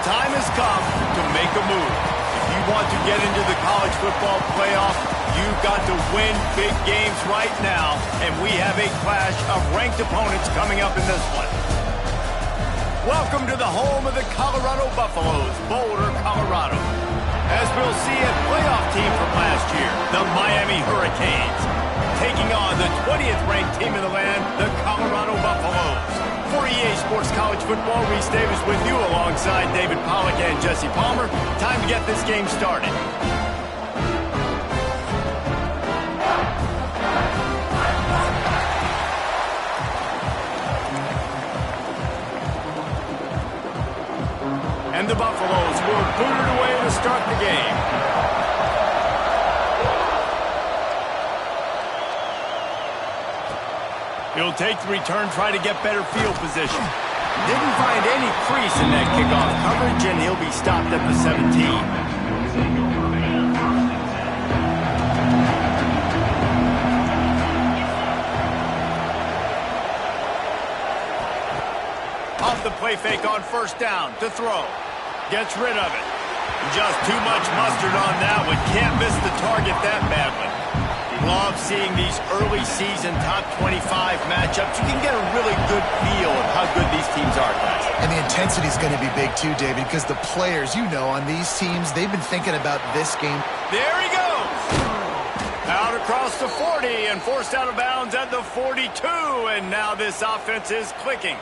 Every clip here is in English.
time has come to make a move. If you want to get into the college football playoff, you've got to win big games right now, and we have a clash of ranked opponents coming up in this one. Welcome to the home of the Colorado Buffaloes, Boulder, Colorado. As we'll see, a playoff team from last year, the Miami Hurricanes, taking on the 20th ranked team in the land, the Colorado Buffaloes. For EA Sports College Football, Reese Davis with you alongside David Pollack and Jesse Palmer. Time to get this game started. And the Buffaloes will boot it away to start the game. He'll take the return, try to get better field position. Didn't find any crease in that kickoff coverage, and he'll be stopped at the 17. Off the play fake on first down to throw. Gets rid of it. Just too much mustard on that one. Can't miss the target that badly. Love seeing these early season top 25 matchups. You can get a really good feel of how good these teams are, guys. And the intensity is going to be big too, David, because the players, you know, on these teams, they've been thinking about this game. There he goes. Out across the 40 and forced out of bounds at the 42. And now this offense is clicking.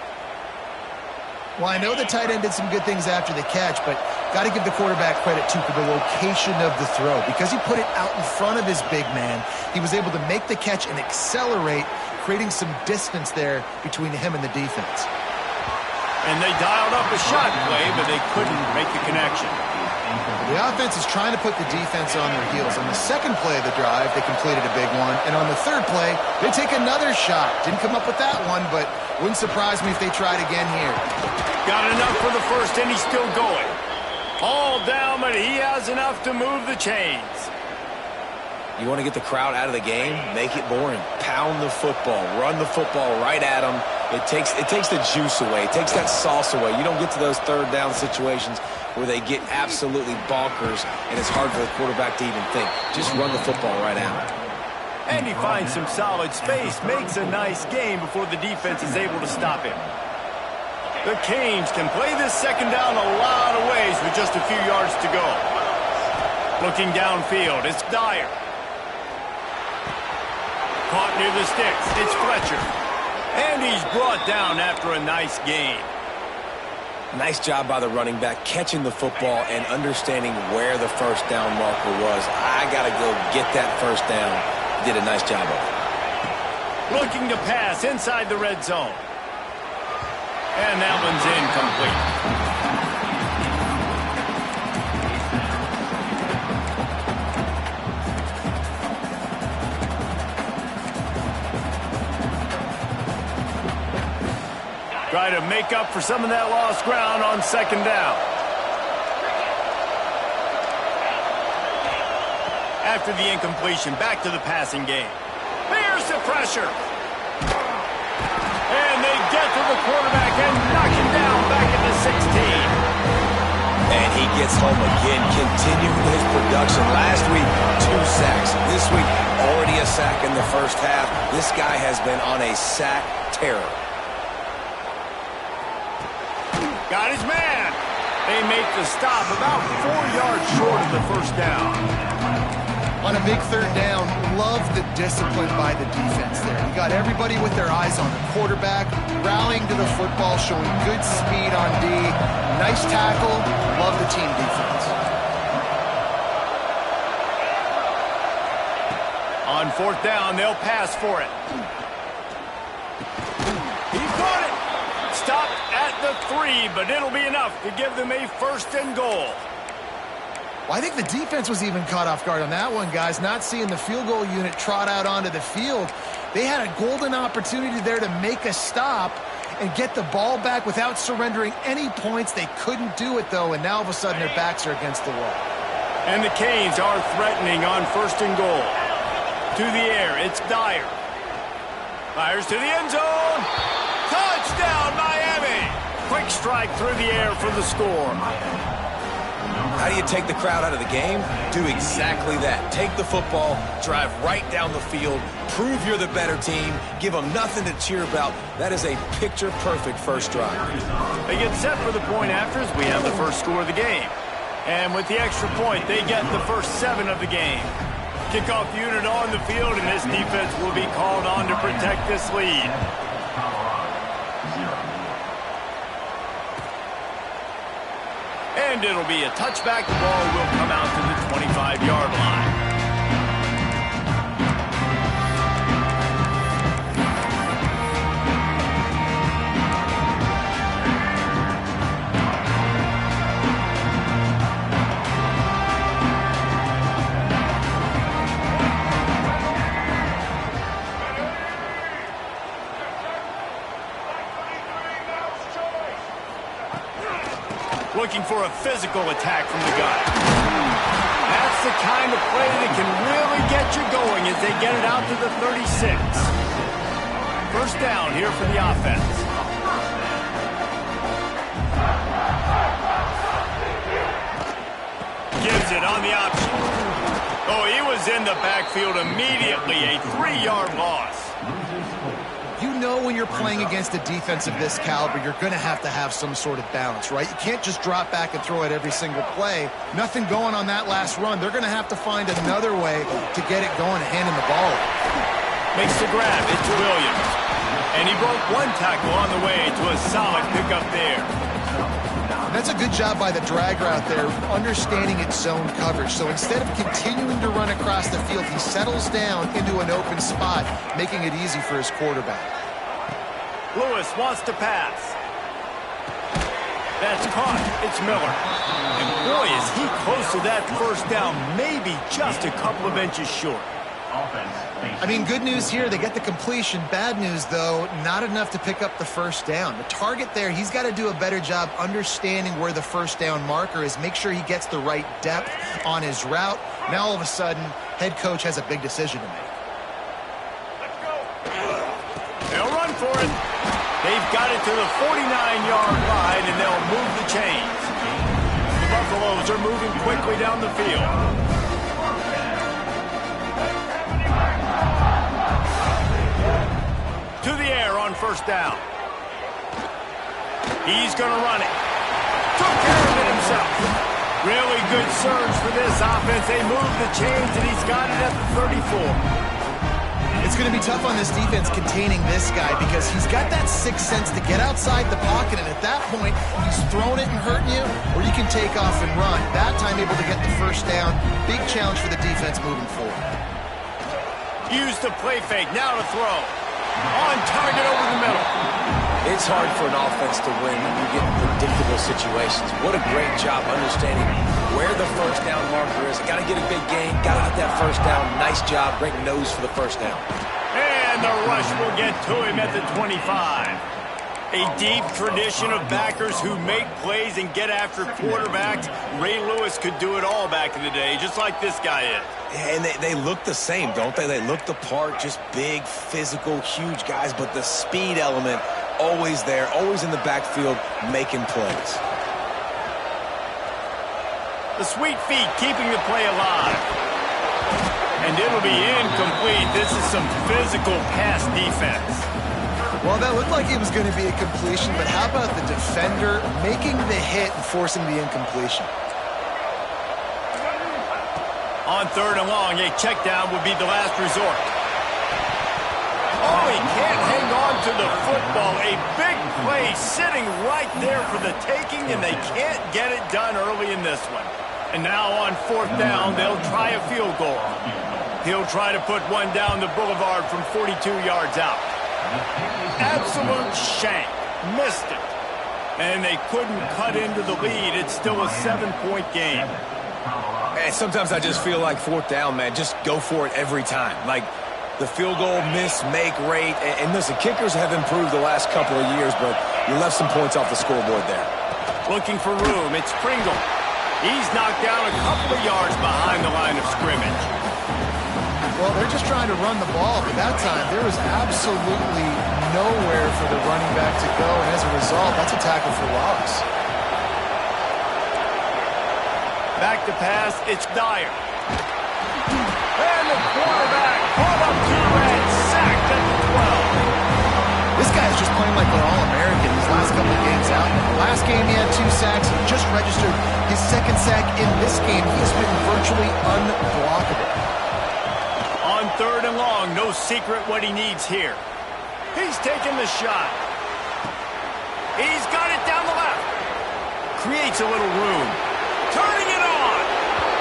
Well, I know the tight end did some good things after the catch, but got to give the quarterback credit, too, for the location of the throw. Because he put it out in front of his big man, he was able to make the catch and accelerate, creating some distance there between him and the defense. And they dialed up a shot play, but they couldn't make the connection. The offense is trying to put the defense on their heels. On the second play of the drive, they completed a big one. And on the third play, they take another shot. Didn't come up with that one, but wouldn't surprise me if they tried again here. Got enough for the first, and he's still going. All down, but he has enough to move the chains. You want to get the crowd out of the game? Make it boring. Pound the football. Run the football right at them. It takes the juice away. It takes that sauce away. You don't get to those third down situations where they get absolutely bonkers, and it's hard for the quarterback to even think. Just run the football right at them. And he finds some solid space, makes a nice game before the defense is able to stop him. The Canes can play this second down a lot of ways with just a few yards to go. Looking downfield, it's Dyer. Caught near the sticks, it's Fletcher. And he's brought down after a nice gain. Nice job by the running back, catching the football and understanding where the first down marker was. I got to go get that first down. Did a nice job of it. Looking to pass inside the red zone. And that one's incomplete. Try to make up for some of that lost ground on second down. After the incompletion, back to the passing game. Here's the pressure. And they get to the quarterback and knock him down back at the 16. And he gets home again, continuing his production. Last week, 2 sacks. This week, already a sack in the first half. This guy has been on a sack terror. Got his man. They make the stop about 4 yards short of the first down. On a big third down, love the discipline by the defense there. You got everybody with their eyes on the quarterback, rallying to the football, showing good speed on D. Nice tackle. Love the team defense. On fourth down, they'll pass for it. He caught it. Stopped at the 3, but it'll be enough to give them a first and goal. Well, I think the defense was even caught off guard on that one, guys. Not seeing the field goal unit trot out onto the field. They had a golden opportunity there to make a stop and get the ball back without surrendering any points. They couldn't do it, though, and now all of a sudden their backs are against the wall. And the Canes are threatening on first and goal. To the air, it's Dyer. Fires to the end zone. Touchdown, Miami. Quick strike strike through the air for the score. How do you take the crowd out of the game? Do exactly that. Take the football, drive right down the field, prove you're the better team, give them nothing to cheer about. That is a picture-perfect first drive. They get set for the point afters. We have the first score of the game. And with the extra point, they get the first 7 of the game. Kickoff unit on the field, and this defense will be called on to protect this lead. And it'll be a touchback. The ball will come out to the 25-yard line. Looking for a physical attack from the guy. That's the kind of play that can really get you going as they get it out to the 36. First down here for the offense. Gives it on the option. Oh, he was in the backfield immediately. A 3-yard loss. You know when you're playing against a defense of this caliber, you're going to have some sort of balance, right? You can't just drop back and throw it every single play. Nothing going on that last run. They're going to have to find another way to get it going and hand him the ball. Makes the grab. It's Williams. And he broke one tackle on the way to a solid pickup there. That's a good job by the drag route there, understanding its zone coverage. So instead of continuing to run across the field, he settles down into an open spot, making it easy for his quarterback. Lewis wants to pass. That's caught. It's Miller. And boy, is he close to that first down, maybe just a couple of inches short. I mean, good news here, they get the completion. Bad news, though, not enough to pick up the first down. The target there, he's got to do a better job understanding where the first down marker is, make sure he gets the right depth on his route. Now, all of a sudden, head coach has a big decision to make. They'll run for it. They've got it to the 49-yard line, and they'll move the chains. The Buffaloes are moving quickly down the field. To the air on first down. He's going to run it. Took care of it himself. Really good surge for this offense. They move the chains, and he's got it at the 34. It's going to be tough on this defense containing this guy because he's got that sixth sense to get outside the pocket, and at that point, he's throwing it and hurting you, or you can take off and run. That time able to get the first down. Big challenge for the defense moving forward. Use the play fake. Now to throw. On target over the middle. It's hard for an offense to win when you get in predictable situations. What a great job understanding where the first down marker is. Got to get a big gain. Got to get that first down. Nice job. Great nose for the first down. And the rush will get to him at the 25. A deep tradition of backers who make plays and get after quarterbacks. Ray Lewis could do it all back in the day, just like this guy is. And they look the same, don't they? They look the part, just big, physical, huge guys, but the speed element always there, always in the backfield, making plays. The sweet feet keeping the play alive. And it'll be incomplete. This is some physical pass defense. Well, that looked like it was going to be a completion, but how about the defender making the hit and forcing the incompletion? On third and long, a check down would be the last resort. Oh, he can't hang on to the football. A big play sitting right there for the taking, and they can't get it done early in this one. And now on fourth down, they'll try a field goal. He'll try to put one down the boulevard from 42 yards out. Absolute shank. Missed it. And they couldn't cut into the lead. It's still a 7-point game. And sometimes I just feel like fourth down, man, just go for it every time. Like the field goal miss-make rate. And listen, kickers have improved the last couple of years, but you left some points off the scoreboard there. Looking for room. It's Pringle. He's knocked down a couple of yards behind the line of scrimmage. Well, they're just trying to run the ball, but that time there was absolutely nowhere for the running back to go, and as a result, that's a tackle for loss. Back to pass, it's Dyer. And the quarterback pulled up to and sacked at the 12. This guy's just playing like an All-American these last couple of games out. Last game he had 2 sacks. He just registered his 2nd sack in this game. He has been virtually unblockable. On 3rd and long, no secret what he needs here. He's taking the shot. He's got it down the left. Creates a little room. Turning it on.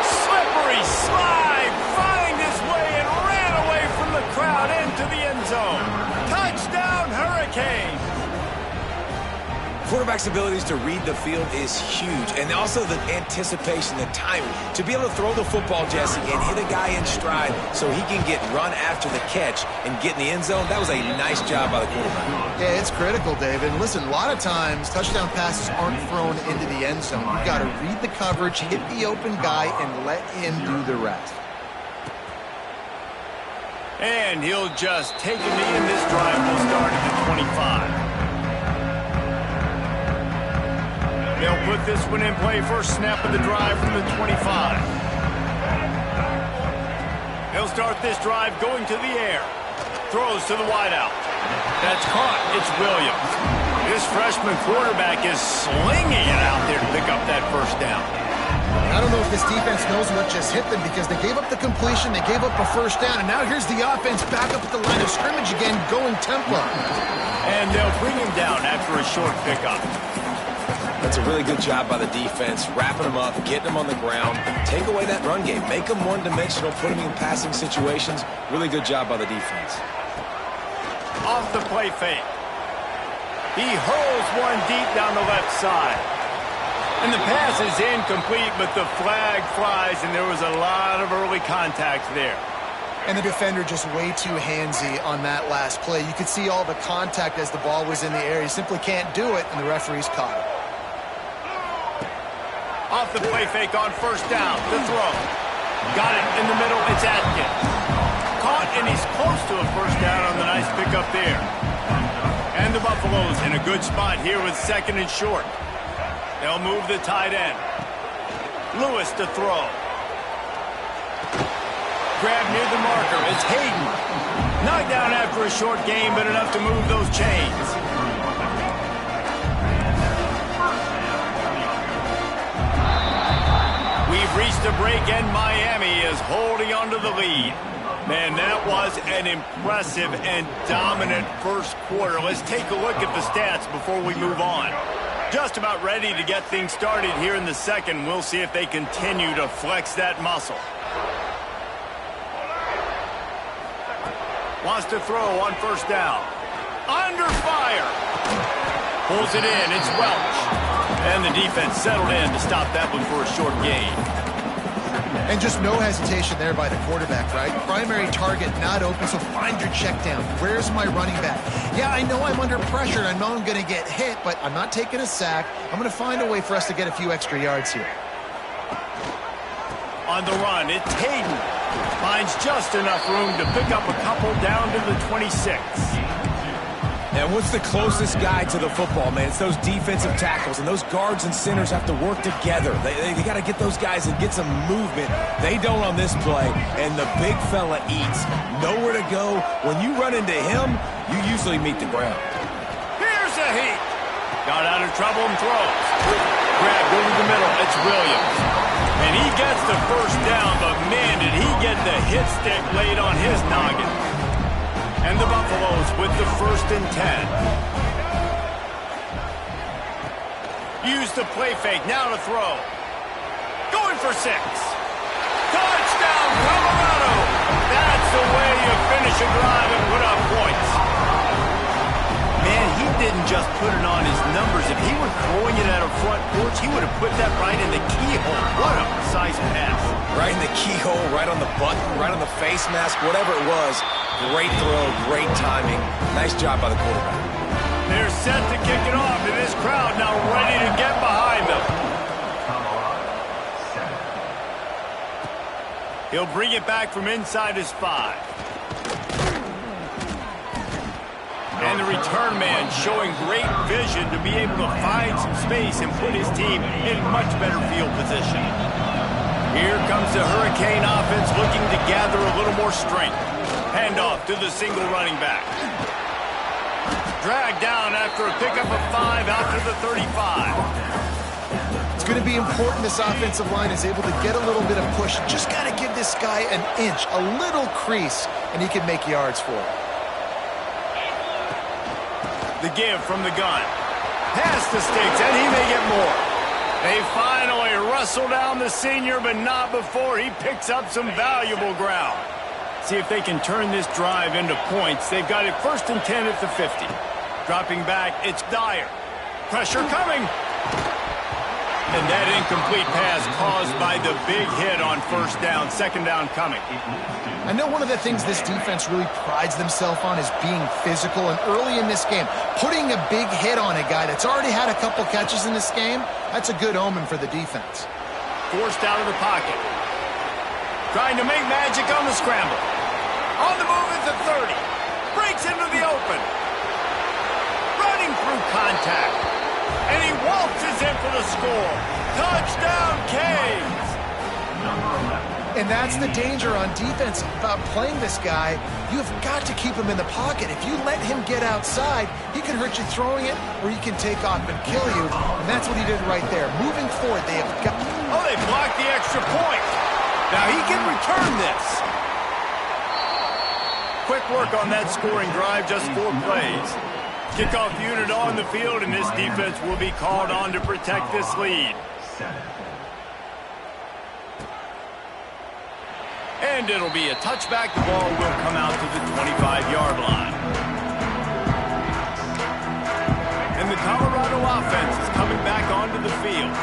Slippery slide. Find his way and ran away from the crowd into the end zone. Touchdown, Hurricanes. Quarterback's abilities to read the field is huge, and also the anticipation, the timing. To be able to throw the football, Jesse, and hit a guy in stride so he can get run after the catch and get in the end zone, that was a nice job by the quarterback. Yeah, it's critical, David. And listen, a lot of times touchdown passes aren't thrown into the end zone. You've got to read the coverage, hit the open guy, and let him do the rest. And he'll just take a knee, and this drive will start at the 25. They'll put this one in play. First snap of the drive from the 25. They'll start this drive going to the air. Throws to the wideout. That's caught. It's Williams. This freshman quarterback is slinging it out there to pick up that first down. I don't know if this defense knows what just hit them because they gave up the completion, they gave up a first down, and now here's the offense back up at the line of scrimmage again, going tempo. And they'll bring him down after a short pickup. That's a really good job by the defense, wrapping them up, getting them on the ground, take away that run game, make them one-dimensional, put them in passing situations. Really good job by the defense. Off the play fake. He hurls one deep down the left side. And the pass is incomplete, but the flag flies, and there was a lot of early contact there. And the defender just way too handsy on that last play. You could see all the contact as the ball was in the air. He simply can't do it, and the referee's caught it. Off the play fake on first down. The throw. Got it in the middle. It's Atkins. Caught, and he's close to a first down on the nice pickup there. And the Buffaloes in a good spot here with 2nd and short. They'll move the tight end. Lewis to throw. Grab near the marker. It's Hayden. Knocked down after a short game, but enough to move those chains. We've reached a break, and Miami is holding on to the lead. Man, that was an impressive and dominant first quarter. Let's take a look at the stats before we move on. Just about ready to get things started here in the second. We'll see if they continue to flex that muscle. Wants to throw on first down. Under fire. Pulls it in. It's Welch. And the defense settled in to stop that one for a short gain. And just no hesitation there by the quarterback, right? Primary target not open, so find your check down. Where's my running back? Yeah, I know I'm under pressure, and I know I'm going to get hit, but I'm not taking a sack. I'm going to find a way for us to get a few extra yards here. On the run, it's Hayden. Finds just enough room to pick up a couple down to the 26. And what's the closest guy to the football, man? It's those defensive tackles, and those guards and centers have to work together. They got to get those guys and get some movement. They don't on this play, and the big fella eats. Nowhere to go. When you run into him, you usually meet the ground. Here's a heat. Got out of trouble and throws. Grabbed over the middle. It's Williams. And he gets the first down, but man, did he get the hit stick laid on his noggin. And the Buffaloes with the 1st and 10. Use the play fake. Now to throw. Going for 6. Touchdown, Colorado. That's the way you finish a drive and put up points. Man, he didn't just put it on his numbers. If he were throwing it at a front porch, he would have put that right in the keyhole. What a precise pass. Right in the keyhole, right on the button, right on the face mask, whatever it was. Great throw, great timing. Nice job by the quarterback. They're set to kick it off, and this crowd now ready to get behind them. He'll bring it back from inside his 5. And the return man showing great vision to be able to find some space and put his team in much better field position. Here comes the Hurricane offense looking to gather a little more strength. Handoff to the single running back. Dragged down after a pickup of 5 out to the 35. It's going to be important this offensive line is able to get a little bit of push. Just got to give this guy an inch, a little crease, and he can make yards for it. The give from the gun. Past the sticks, and he may get more. They finally wrestle down the senior, but not before he picks up some valuable ground. See if they can turn this drive into points. They've got it 1st and 10 at the 50. Dropping back, it's Dyer. Pressure coming. And that incomplete pass caused by the big hit on 1st down, 2nd down coming. I know one of the things this defense really prides themselves on is being physical, and early in this game, putting a big hit on a guy that's already had a couple catches in this game, that's a good omen for the defense. Forced out of the pocket. Trying to make magic on the scramble. On the move at the 30. Breaks into the open. Running through contact. And he waltzes in for the score. Touchdown, Canes! And that's the danger on defense about playing this guy. You've got to keep him in the pocket. If you let him get outside, he can hurt you throwing it, or he can take off and kill you. And that's what he did right there. Moving forward, they have got... Oh, they blocked the extra point. Now he can return this. Quick work on that scoring drive, just 4 plays. Kickoff unit on the field, and this defense will be called on to protect this lead. And it'll be a touchback. The ball will come out to the 25-yard line. And the Colorado offense is coming back onto the field.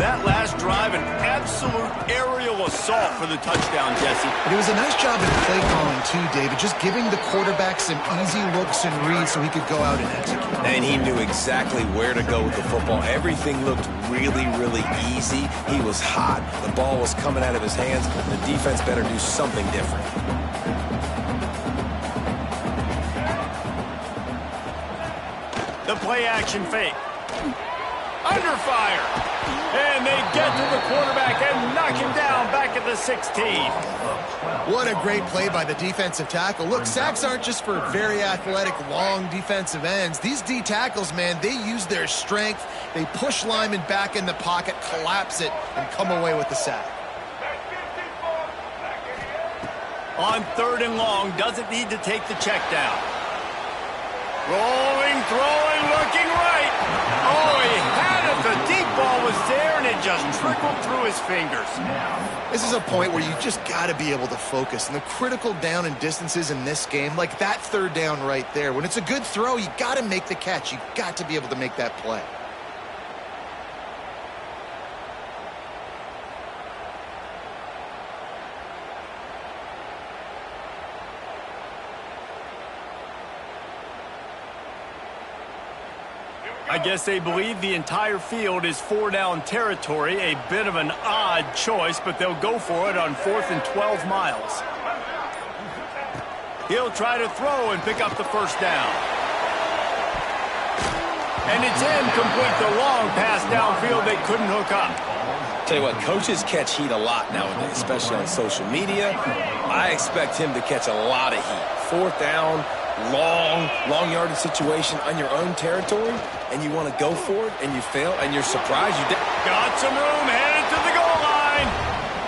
That last drive, an absolute aerial assault for the touchdown, Jesse. But it was a nice job in play calling, too, David. Just giving the quarterback some easy looks and reads so he could go out and execute. And he knew exactly where to go with the football. Everything looked really, really easy. He was hot. The ball was coming out of his hands. The defense better do something different. The play action fake. Under fire. And they get to the quarterback and knock him down back at the 16. What a great play by the defensive tackle. Look, sacks aren't just for very athletic, long defensive ends. These D tackles, man, they use their strength. They push linemen back in the pocket, collapse it, and come away with the sack. On 3rd and long, doesn't need to take the check down. Rolling, throwing, looking right. Oh, he had it. The deep ball was there, and it just trickled through his fingers. This is a point where you just got to be able to focus. And the critical down and distances in this game, like that 3rd down right there, when it's a good throw, you got to make the catch. You got to be able to make that play. I guess they believe the entire field is 4-down territory. A bit of an odd choice, but they'll go for it on 4th and 12 miles. He'll try to throw and pick up the 1st down. And it's incomplete. The long pass downfield they couldn't hook up. Tell you what, coaches catch heat a lot nowadays, especially on social media. I expect him to catch a lot of heat. 4th down, long yardage situation on your own territory, and you want to go for it, and you fail, and you're surprised you did. Got some room, headed to the goal line,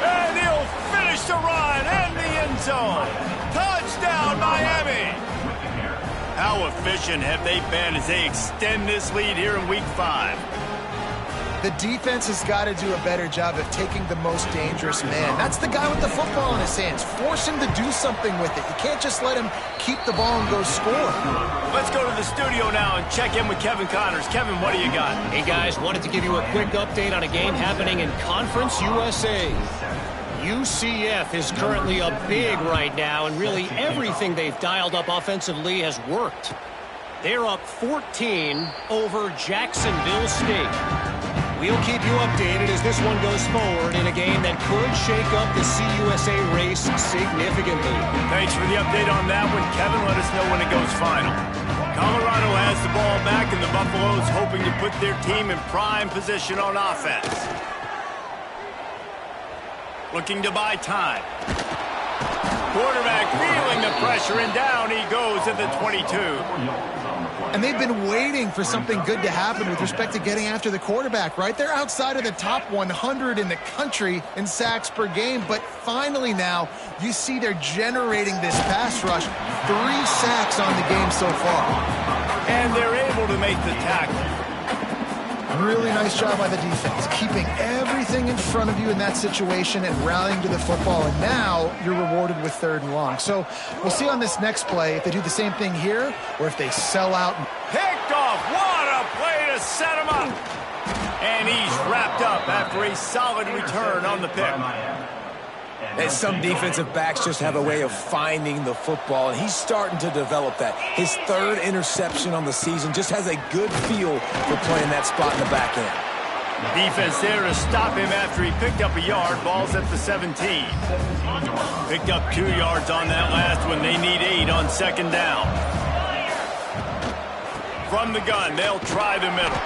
and he'll finish the run and the end zone. Touchdown, Miami! How efficient have they been as they extend this lead here in Week 5? The defense has got to do a better job of taking the most dangerous man. That's the guy with the football in his hands. Force him to do something with it. You can't just let him keep the ball and go score. Let's go to the studio now and check in with Kevin Connors. Kevin, what do you got? Hey, guys, wanted to give you a quick update on a game happening in Conference USA. UCF is currently up big right now, and really everything they've dialed up offensively has worked. They're up 14 over Jacksonville State. We'll keep you updated as this one goes forward in a game that could shake up the CUSA race significantly. Thanks for the update on that one, Kevin. Let us know when it goes final. Colorado has the ball back, and the Buffaloes hoping to put their team in prime position on offense. Looking to buy time. Quarterback feeling the pressure, and down he goes at the 22. And they've been waiting for something good to happen with respect to getting after the quarterback, right? They're outside of the top 100 in the country in sacks per game, but finally now you see they're generating this pass rush. 3 sacks on the game so far. And they're able to make the tackle. Really nice job by the defense, keeping everything in front of you in that situation and rallying to the football, and now you're rewarded with 3rd and long. So we'll see on this next play if they do the same thing here or if they sell out. Picked off. What a play to set him up. And he's wrapped up after a solid return on the pick. And some defensive backs just have a way of finding the football, and he's starting to develop that. His 3rd interception on the season, just has a good feel for playing that spot in the back end. Defense there to stop him after he picked up a yard. Ball's at the 17. Picked up 2 yards on that last one. They need 8 on 2nd down. From the gun, they'll try the middle.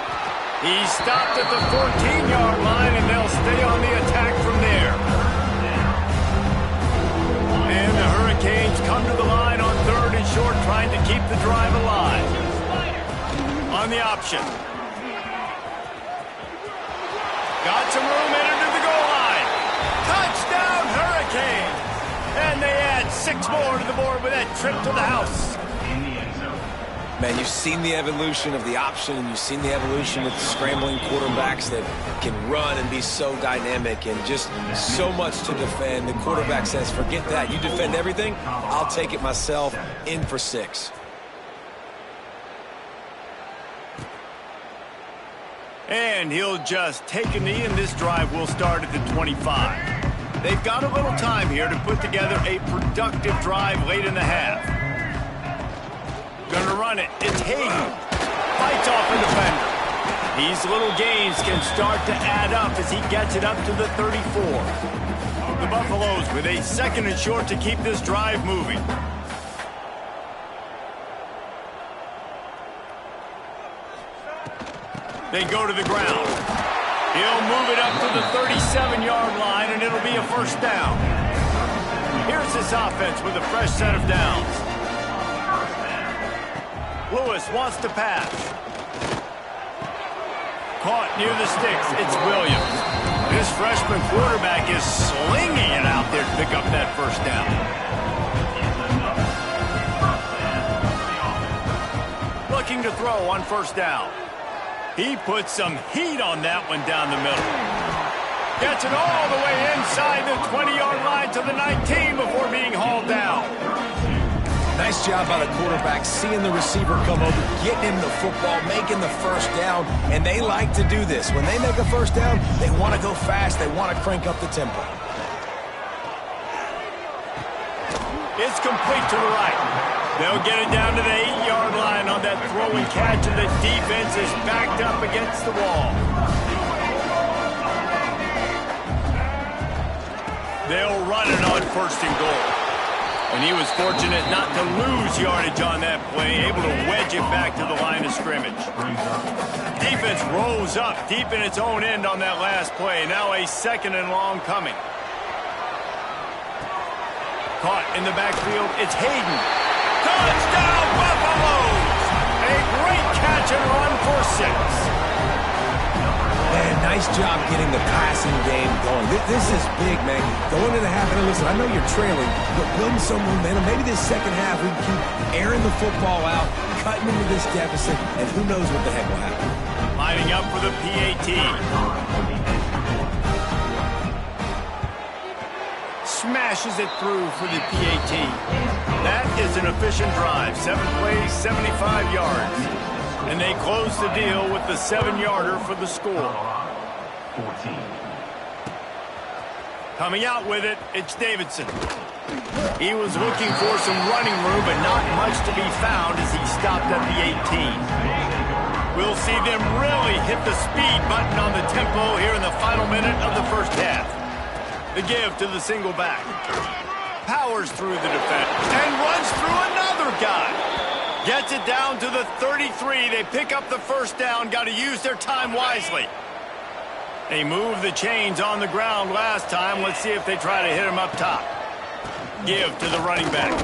He's stopped at the 14-yard line, and they'll stay on the attack from there. And the Hurricanes come to the line on 3rd and short, trying to keep the drive alive. On the option. Got some room, entered to the goal line. Touchdown, Hurricanes! And they add 6 more to the board with that trip to the house. Man, you've seen the evolution of the option, and you've seen the evolution of the scrambling quarterbacks that can run and be so dynamic and just so much to defend. The quarterback says, forget that. You defend everything, I'll take it myself. In for 6. And he'll just take a knee, and this drive will start at the 25. They've got a little time here to put together a productive drive late in the half. Gonna run it. It's Hayden. Fights off a defender. These little gains can start to add up as he gets it up to the 34. The Buffaloes with a 2nd and short to keep this drive moving. They go to the ground. He'll move it up to the 37-yard line, and it'll be a 1st down. Here's this offense with a fresh set of downs. Lewis wants to pass. Caught near the sticks. It's Williams. This freshman quarterback is slinging it out there to pick up that 1st down. Looking to throw on 1st down. He puts some heat on that one down the middle. Gets it all the way inside the 20-yard line to the 19 before being hauled down. Nice job by the quarterback, seeing the receiver come over, getting him the football, making the 1st down, and they like to do this. When they make a 1st down, they want to go fast, they want to crank up the tempo. It's complete to the right. They'll get it down to the 8-yard line on that throw and catch, and the defense is backed up against the wall. They'll run it on 1st and goal. And he was fortunate not to lose yardage on that play, able to wedge it back to the line of scrimmage. Defense rose up deep in its own end on that last play. Now a 2nd and long coming. Caught in the backfield. It's Hayden. Touchdown, Buffaloes! A great catch and run for 6. Man, nice job getting the passing game going. This is big, man. Going into the half, and listen, I know you're trailing, but building some momentum. Maybe this 2nd half we can keep airing the football out, cutting into this deficit, and who knows what the heck will happen. Lining up for the PAT. Smashes it through for the PAT. That is an efficient drive. 7 plays, 75 yards. And they close the deal with the 7-yarder for the score. 14. Coming out with it, it's Davidson. He was looking for some running room, but not much to be found as he stopped at the 18. We'll see them really hit the speed button on the tempo here in the final minute of the first half. The give to the single back. Powers through the defense and runs through another guy. Gets it down to the 33. They pick up the first down. Got to use their time wisely. They moved the chains on the ground last time. Let's see if they try to hit him up top. Give to the running back.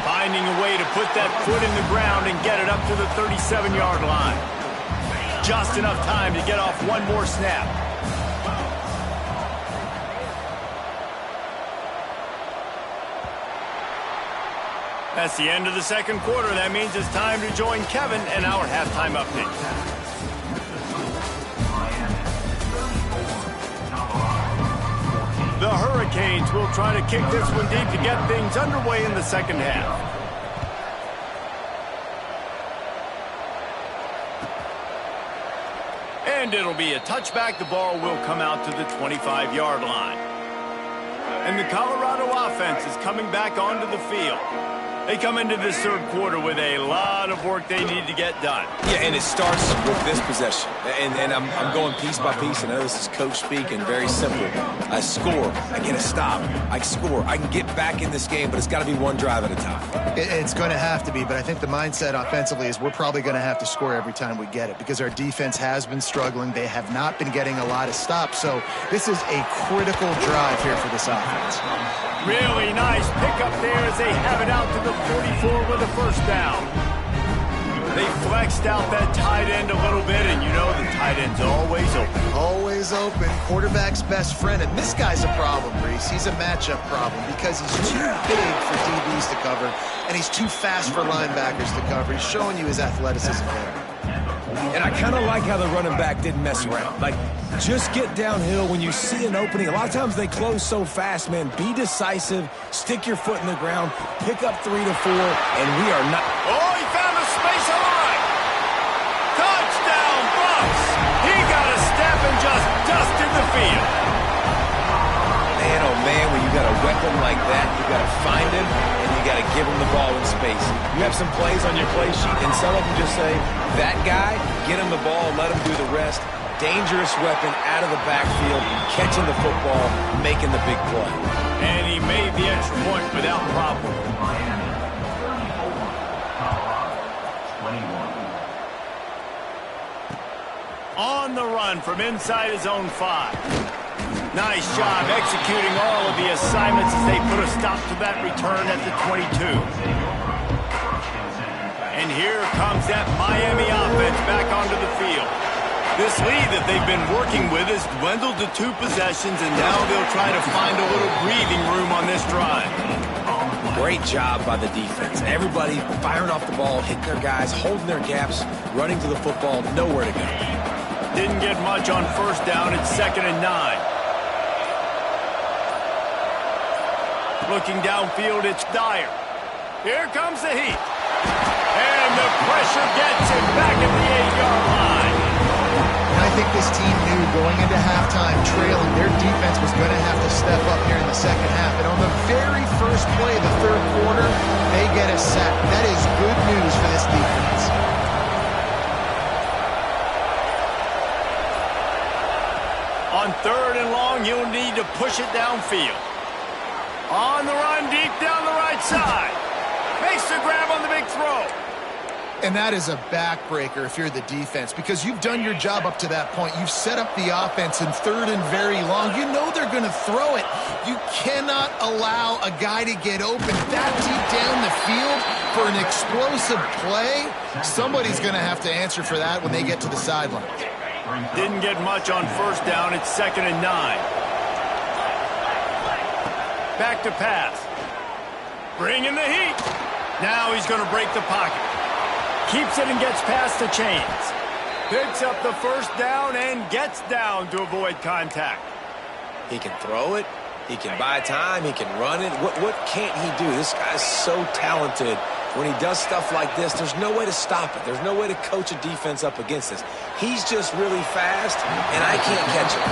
Finding a way to put that foot in the ground and get it up to the 37-yard line. Just enough time to get off one more snap. That's the end of the second quarter. That means it's time to join Kevin and our halftime update. The Hurricanes will try to kick this one deep to get things underway in the second half. And it'll be a touchback. The ball will come out to the 25-yard line. And the Colorado offense is coming back onto the field. They come into this third quarter with a lot of work they need to get done. Yeah, and it starts with this possession. And I'm going piece by piece. I know this is coach speak and very simple. I score. I get a stop. I score. I can get back in this game, but it's got to be one drive at a time. It's going to have to be, but I think the mindset offensively is we're probably going to have to score every time we get it because our defense has been struggling. They have not been getting a lot of stops, so this is a critical drive here for this offense. Really nice pickup there as they have it out to the 44 with a first down. They flexed out that tight end a little bit, and you know the tight end's always open. Always open. Quarterback's best friend. And this guy's a problem, Reese. He's a matchup problem because he's too big for DBs to cover, and he's too fast for linebackers to cover. He's showing you his athleticism there. And I kind of like how the running back didn't mess around. Like, just get downhill when you see an opening. A lot of times they close so fast, man. Be decisive. Stick your foot in the ground. Pick up 3 to 4, and we are not. Oh, he found a space on the right. Touchdown, Bucks. He got a step and just dusted the field. Man, oh, man, when you got a weapon like that, you got to find him, and you got to give him the ball in space. You have some plays on your play sheet, and some of them just say, that guy, get him the ball, let him do the rest. Dangerous weapon out of the backfield, catching the football, making the big play. And he made the extra point without problem. On the run from inside his own 5. Nice job executing all of the assignments as they put a stop to that return at the 22. And here comes that Miami offense back onto the field. This lead that they've been working with has dwindled to 2 possessions, and now they'll try to find a little breathing room on this drive. Great job by the defense. Everybody firing off the ball, hitting their guys, holding their gaps, running to the football, nowhere to go. Didn't get much on first down. It's 2nd and 9. Looking downfield, it's Dyer. Here comes the heat. And the pressure gets him back at the 8-yard line. I think this team knew going into halftime trailing, their defense was going to have to step up here in the second half. And on the very first play of the third quarter, they get a sack. That is good news for this defense. On 3rd and long, you'll need to push it downfield. On the run, deep down the right side. Makes the grab on the big throw. And that is a backbreaker if you're the defense because you've done your job up to that point. You've set up the offense in 3rd and very long. You know they're going to throw it. You cannot allow a guy to get open that deep down the field for an explosive play. Somebody's going to have to answer for that when they get to the sidelines. Didn't get much on first down. It's 2nd and 9. Back to pass. Bring in the heat. Now he's going to break the pocket. Keeps it and gets past the chains. Picks up the first down and gets down to avoid contact. He can throw it. He can buy time. He can run it. What can't he do? This guy's so talented. When he does stuff like this, there's no way to stop it. There's no way to coach a defense up against this. He's just really fast, and I can't catch him.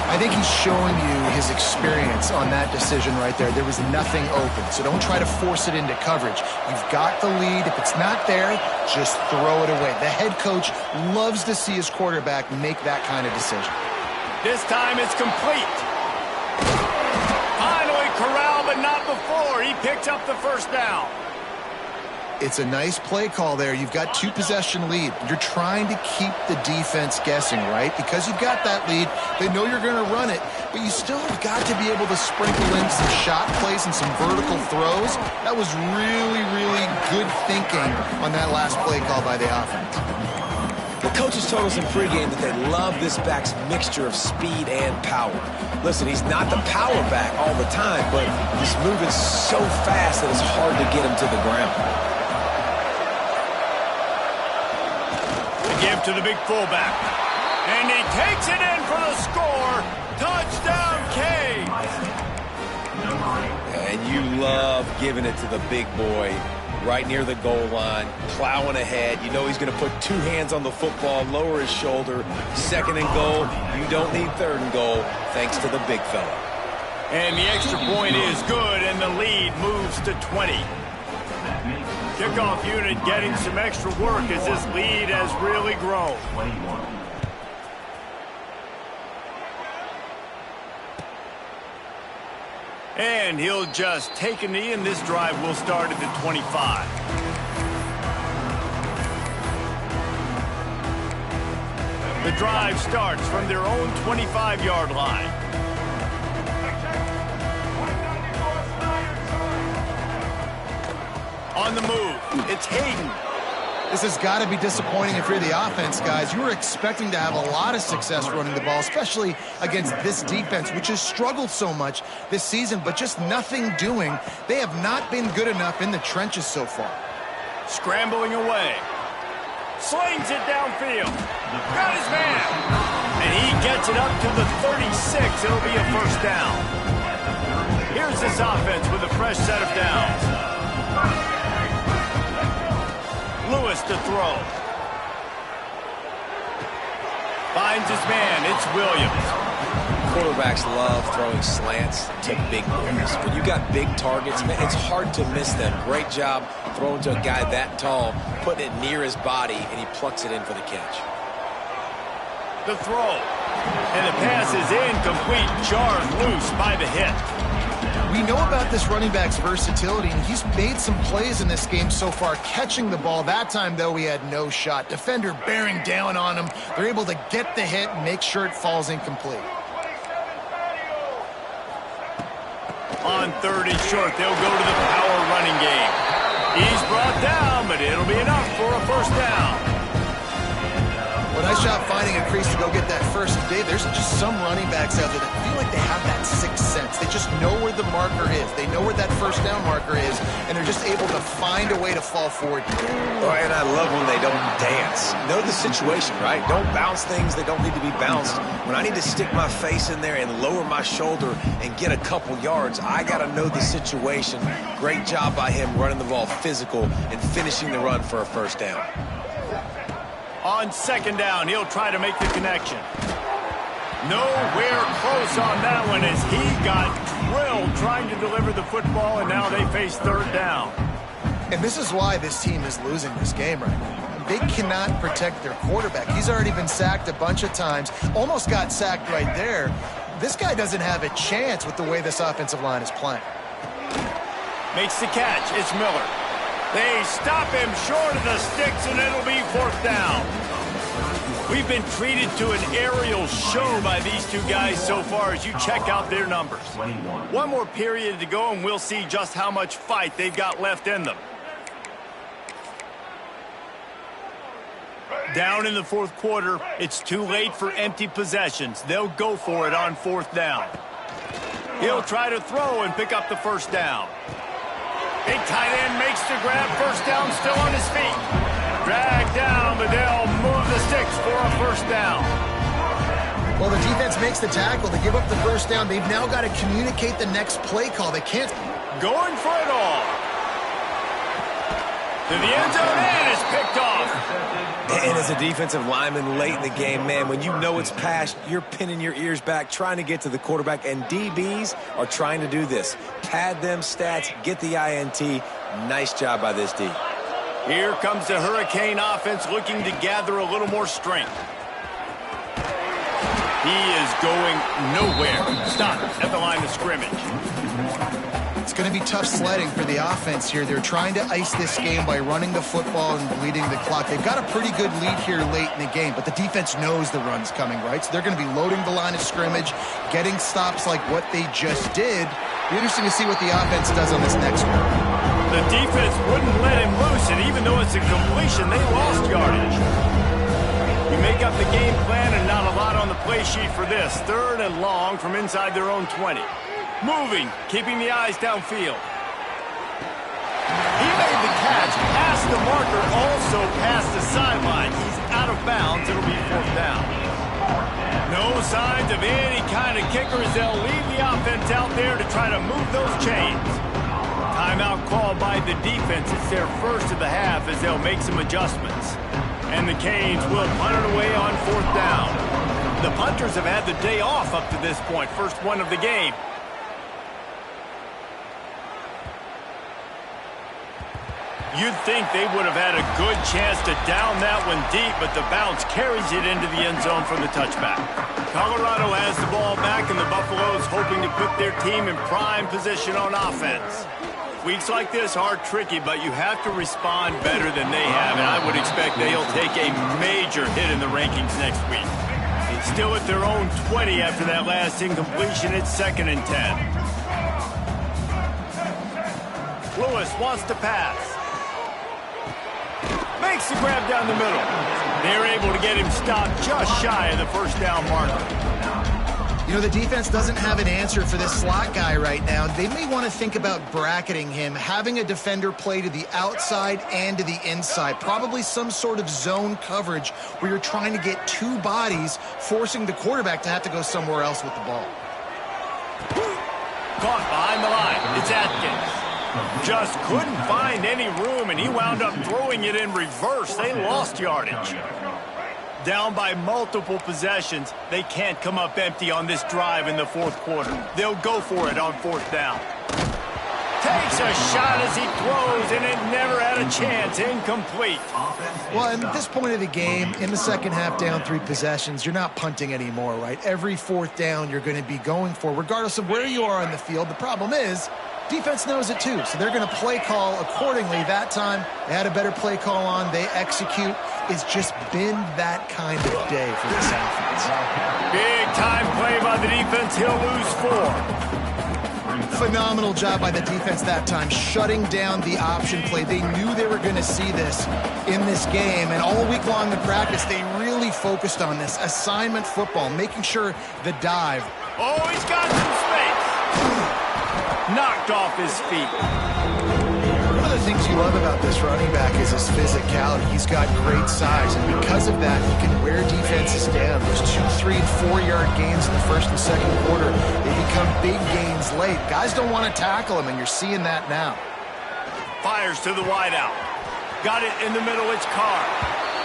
I think he's showing you his experience on that decision right there. There was nothing open, so don't try to force it into coverage. You've got the lead. If it's not there, just throw it away. The head coach loves to see his quarterback make that kind of decision. This time it's complete. Finally corralled, but not before. He picks up the first down. It's a nice play call there. You've got 2-possession lead. You're trying to keep the defense guessing, right? Because you've got that lead, they know you're going to run it, but you still have got to be able to sprinkle in some shot plays and some vertical throws. That was really, really good thinking on that last play call by the offense. The coaches told us in pregame that they love this back's mixture of speed and power. Listen, he's not the power back all the time, but he's moving so fast that it's hard to get him to the ground. Give to the big fullback. And he takes it in for the score. Touchdown, Canes. And you love giving it to the big boy right near the goal line, plowing ahead. You know he's going to put 2 hands on the football, lower his shoulder. 2nd and goal. You don't need 3rd and goal, thanks to the big fella. And the extra point is good, and the lead moves to 20. Kickoff unit getting some extra work as this lead has really grown. And he'll just take a knee, and this drive will start at the 25. The drive starts from their own 25-yard line. On the move, it's Hayden. This has got to be disappointing if you're the offense, guys. You were expecting to have a lot of success running the ball, especially against this defense, which has struggled so much this season, but just nothing doing. They have not been good enough in the trenches so far. Scrambling away. Slings it downfield. Got his man. And he gets it up to the 36. It'll be a first down. Here's this offense with a fresh set of downs. Lewis to throw. Finds his man. It's Williams. Quarterbacks love throwing slants to big boys. When you got big targets, man, it's hard to miss them. Great job throwing to a guy that tall, putting it near his body, and he plucks it in for the catch. The throw. And the pass is incomplete. Jarred loose by the hit. We know about this running back's versatility, and he's made some plays in this game so far, catching the ball. That time, though, he had no shot. Defender bearing down on him. They're able to get the hit and make sure it falls incomplete. On 3rd and short, they'll go to the power running game. He's brought down, but it'll be enough for a first down. Well, nice job finding a crease to go get that first. Dave, there's just some running backs out there that feel like they have that sixth sense. They just know where the marker is. They know where that first down marker is, and they're just able to find a way to fall forward. Oh, and I love when they don't dance. Know the situation, right? Don't bounce things that don't need to be bounced. When I need to stick my face in there and lower my shoulder and get a couple yards, I got to know the situation. Great job by him running the ball physical and finishing the run for a first down. On 2nd down, he'll try to make the connection. Nowhere close on that one as he got drilled trying to deliver the football, and now they face 3rd down. And this is why this team is losing this game right now. They cannot protect their quarterback. He's already been sacked a bunch of times, almost got sacked right there. This guy doesn't have a chance with the way this offensive line is playing. Makes the catch. It's Miller. They stop him short of the sticks, and it'll be 4th down. We've been treated to an aerial show by these two guys so far as you check out their numbers. One more period to go, and we'll see just how much fight they've got left in them. Down in the 4th quarter, it's too late for empty possessions. They'll go for it on 4th down. He'll try to throw and pick up the first down. Big tight end makes the grab. First down, still on his feet. Dragged down, but they'll move the sticks for a first down. Well, the defense makes the tackle. They give up the first down. They've now got to communicate the next play call. They can't. Going for it all. To the end zone, and it's picked off. And as a defensive lineman late in the game, man, when you know it's past, you're pinning your ears back, trying to get to the quarterback, and DBs are trying to do this. Pad them stats, get the INT. Nice job by this D. Here comes the Hurricane offense looking to gather a little more strength. He is going nowhere. Stop at the line of scrimmage. It's going to be tough sledding for the offense here. They're trying to ice this game by running the football and bleeding the clock. They've got a pretty good lead here late in the game, but the defense knows the run's coming, right? So they're going to be loading the line of scrimmage, getting stops like what they just did. Be interesting to see what the offense does on this next one. The defense wouldn't let him loose, and even though it's a completion, they lost yardage. You make up the game plan and not a lot on the play sheet for this. 3rd and long from inside their own 20. Moving, keeping the eyes downfield. He made the catch, past the marker, also past the sideline. He's out of bounds. It'll be 4th down. No signs of any kind of kickers. They'll leave the offense out there to try to move those chains. Timeout called by the defense. It's their first of the half as they'll make some adjustments. And the Canes will punt it away on 4th down. The punters have had the day off up to this point. First one of the game. You'd think they would have had a good chance to down that one deep, but the bounce carries it into the end zone for the touchback. Colorado has the ball back, and the Buffaloes hoping to put their team in prime position on offense. Weeks like this are tricky, but you have to respond better than they have, and I would expect they'll take a major hit in the rankings next week. It's still at their own 20 after that last incompletion. It's 2nd and 10. Lewis wants to pass. Makes the grab down the middle. They're able to get him stopped just shy of the 1st down marker. You know, the defense doesn't have an answer for this slot guy right now. They may want to think about bracketing him, having a defender play to the outside and to the inside. Probably some sort of zone coverage where you're trying to get 2 bodies, forcing the quarterback to have to go somewhere else with the ball. Caught behind the line. It's Atkins. Just couldn't find any room, and he wound up throwing it in reverse. They lost yardage. Down by multiple possessions, they can't come up empty on this drive in the 4th quarter. They'll go for it on 4th down. Takes a shot as he throws, and it never had a chance. Incomplete. Well, at this point of the game, in the second half, down 3 possessions, you're not punting anymore, right? Every 4th down you're going to be going for, regardless of where you are on the field. The problem is, defense knows it too, so they're going to play call accordingly. That time, they had a better play call on. They execute. It's just been that kind of day for this offense. Big time play by the defense. He'll lose 4. Phenomenal job by the defense that time, shutting down the option play. They knew they were going to see this in this game, and all week long in practice, they really focused on this assignment football, making sure the dive. Oh, he's got some space. Knocked off his feet. One of the things you love about this running back is his physicality. He's got great size, and because of that, he can wear defenses down. Those 2, 3, and 4-yard gains in the 1st and 2nd quarter, they become big gains late. Guys don't want to tackle him, and you're seeing that now. Fires to the wideout. Got it in the middle. It's Carr.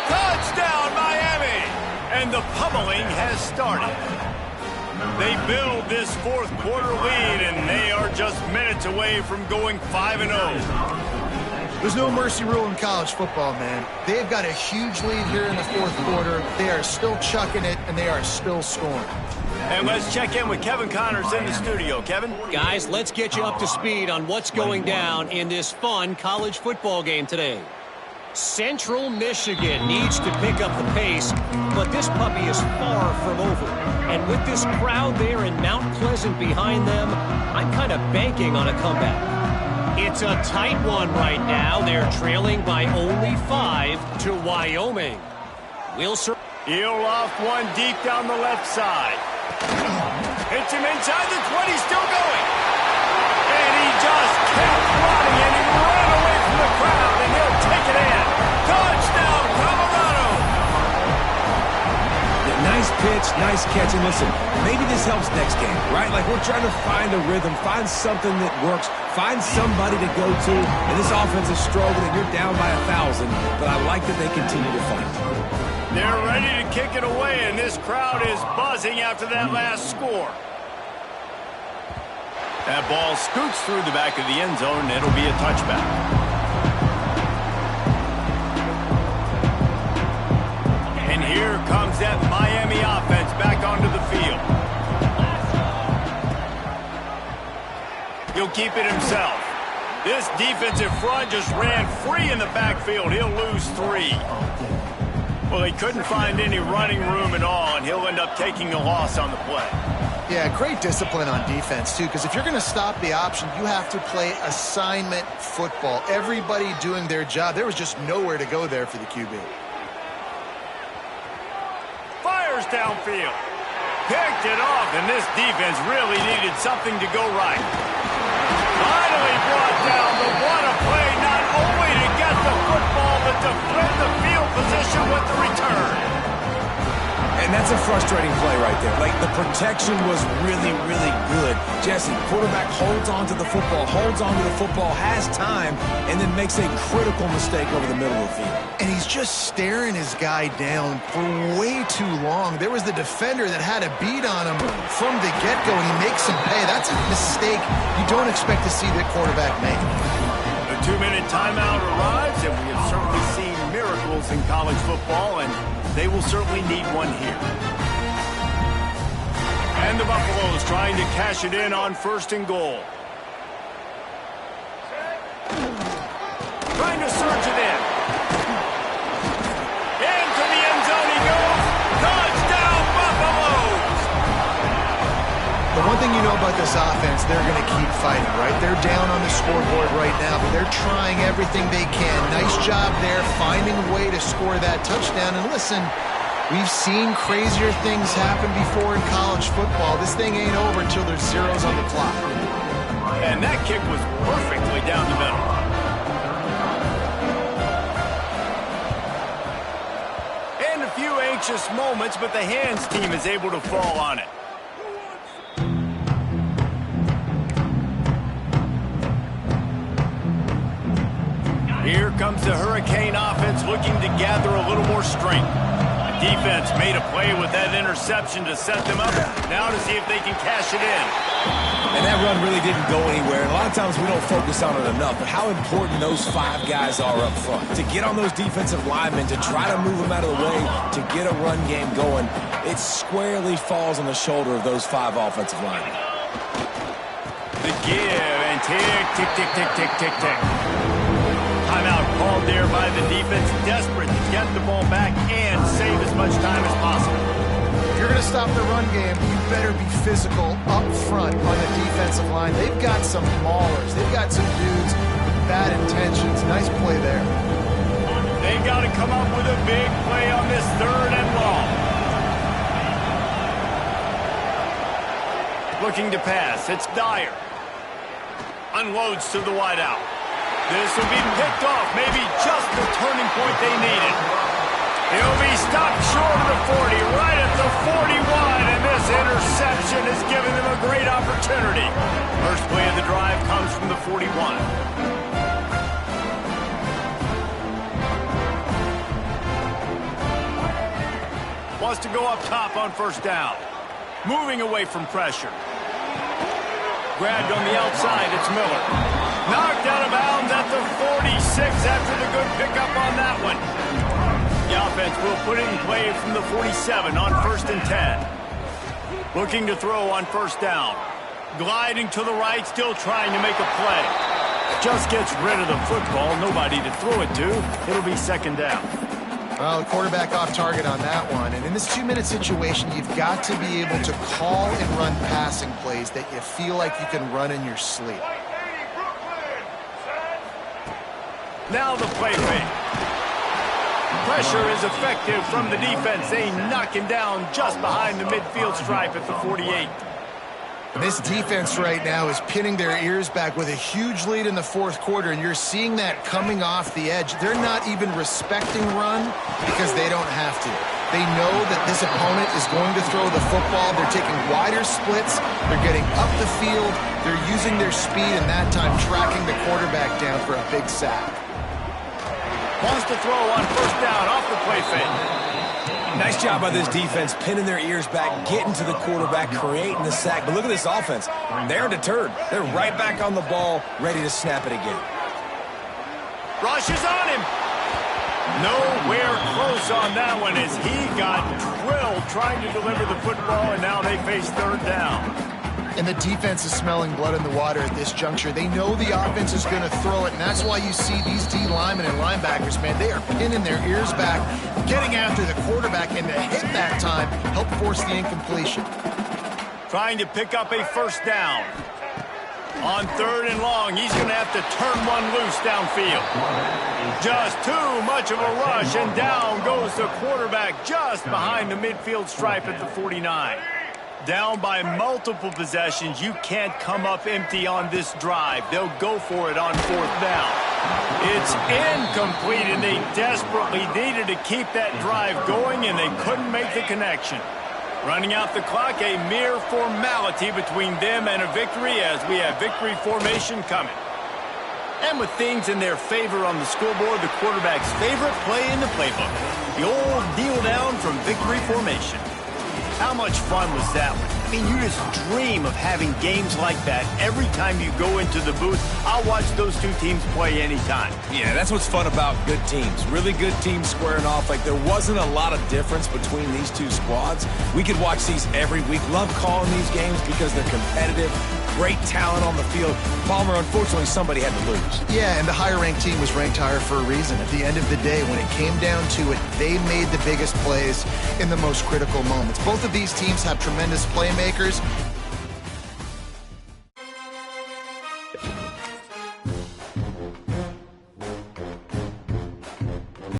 Touchdown, Miami! And the pummeling has started. They build this 4th quarter lead, and they are just minutes away from going 5-0. There's no mercy rule in college football, man. They've got a huge lead here in the 4th quarter. They are still chucking it, and they are still scoring. And let's check in with Kevin Connors in the studio. Kevin? Guys, let's get you up to speed on what's going down in this fun college football game today. Central Michigan needs to pick up the pace, but this puppy is far from over. And with this crowd there in Mount Pleasant behind them, I'm kind of banking on a comeback. It's a tight one right now. They're trailing by only 5 to Wyoming. He'll loft one deep down the left side. Hits him inside the 20, still going. And he just kept running, and he ran away from the crowd, and he'll take it in. Touchdown, Colorado! Nice pitch. pitch, nice catch. And listen, maybe this helps next game, right? Like we're trying to find a rhythm, find something that works, find somebody to go to. And this offense is struggling. You're down by 1,000, but I like that they continue to fight. They're ready to kick it away, and this crowd is buzzing after that last score. That ball scoots through the back of the end zone, and it'll be a touchback. And here comes that Miami offense back onto the field. He'll keep it himself. This defensive front just ran free in the backfield. He'll lose 3. Well, he couldn't find any running room at all, and he'll end up taking a loss on the play. Yeah, great discipline on defense, too, because if you're going to stop the option, you have to play assignment football. Everybody doing their job. There was just nowhere to go there for the QB. Fires downfield. Picked it off, and this defense really needed something to go right. Finally brought down, but what a play, not only to get the football, but to flip the field position with the return. And that's a frustrating play right there. Like, the protection was really, really good. Jesse, quarterback holds on to the football, has time, and then makes a critical mistake over the middle of the field. And he's just staring his guy down for way too long. There was the defender that had a beat on him from the get-go, and he makes him pay. That's a mistake you don't expect to see the quarterback make. The 2-minute timeout arrives, and we have certainly seen miracles in college football, and they will certainly need one here. And the Buffaloes trying to cash it in on 1st and goal. Trying to surge it in. Into the end zone he goes. Touchdown, Buffaloes! The one thing you know about this offense, they're going to keep fighting, right? They're down on the scoreboard right now, but they're trying everything they can. Nice job there, finding a way to score that touchdown. And listen, we've seen crazier things happen before in college football. This thing ain't over until there's zeros on the clock. And that kick was perfectly down the middle. And a few anxious moments, but the hands team is able to fall on it. Here comes the Hurricane offense looking to gather a little more strength. Defense made a play with that interception to set them up. Now to see if they can cash it in. And that run really didn't go anywhere. And a lot of times we don't focus on it enough, but how important those 5 guys are up front. To get on those defensive linemen, to try to move them out of the way, to get a run game going, it squarely falls on the shoulder of those 5 offensive linemen. The give and tick, tick, tick, tick, tick, tick, tick. Timeout called there by the defense, desperate to get the ball back and save as much time as possible. If you're going to stop the run game, you better be physical up front on the defensive line. They've got some maulers. They've got some dudes with bad intentions. Nice play there. They've got to come up with a big play on this 3rd and long. Looking to pass. It's Dyer. Unloads to the wideout. This will be picked off, maybe just the turning point they needed. He'll be stopped short of the 40, right at the 41, and this interception has given them a great opportunity. First play of the drive comes from the 41. Wants to go up top on 1st down. Moving away from pressure. Grabbed on the outside, it's Miller. Knocked out of bounds at the 46 after the good pickup on that one. The offense will put it in play from the 47 on 1st and 10. Looking to throw on 1st down. Gliding to the right, still trying to make a play. Just gets rid of the football, nobody to throw it to. It'll be 2nd down. Well, the quarterback off target on that one. And in this 2-minute situation, you've got to be able to call and run passing plays that you feel like you can run in your sleep. Now the play fake. Pressure is effective from the defense. They knock him down just behind the midfield stripe at the 48. And this defense right now is pinning their ears back with a huge lead in the fourth quarter, and you're seeing that coming off the edge. They're not even respecting run because they don't have to. They know that this opponent is going to throw the football. They're taking wider splits. They're getting up the field. They're using their speed, and that time tracking the quarterback down for a big sack. Wants to throw on first down off the play fake. Nice job by this defense, pinning their ears back, getting to the quarterback, creating the sack. But look at this offense. They're deterred. They're right back on the ball, ready to snap it again. Rush is on him. Nowhere close on that one as he got drilled trying to deliver the football, and now they face third down. And the defense is smelling blood in the water at this juncture. They know the offense is going to throw it, and that's why you see these D linemen and linebackers, man, they are pinning their ears back, getting after the quarterback, and to hit that time, help force the incompletion. Trying to pick up a first down. On third and long, he's going to have to turn one loose downfield. Just too much of a rush, and down goes the quarterback just behind the midfield stripe at the 49. Down by multiple possessions, you can't come up empty on this drive. They'll go for it on fourth down. It's incomplete, and they desperately needed to keep that drive going, and they couldn't make the connection. Running out the clock, a mere formality between them and a victory as we have victory formation coming. And with things in their favor on the scoreboard, the quarterback's favorite play in the playbook. The old kneel down from victory formation. How much fun was that one? I mean, you just dream of having games like that every time you go into the booth. I'll watch those two teams play anytime. Yeah, that's what's fun about good teams. Really good teams squaring off. Like, there wasn't a lot of difference between these two squads. We could watch these every week. Love calling these games because they're competitive. Great talent on the field. Palmer, unfortunately, somebody had to lose. Yeah, and the higher-ranked team was ranked higher for a reason. At the end of the day, when it came down to it, they made the biggest plays in the most critical moments. Both of these teams have tremendous playmakers.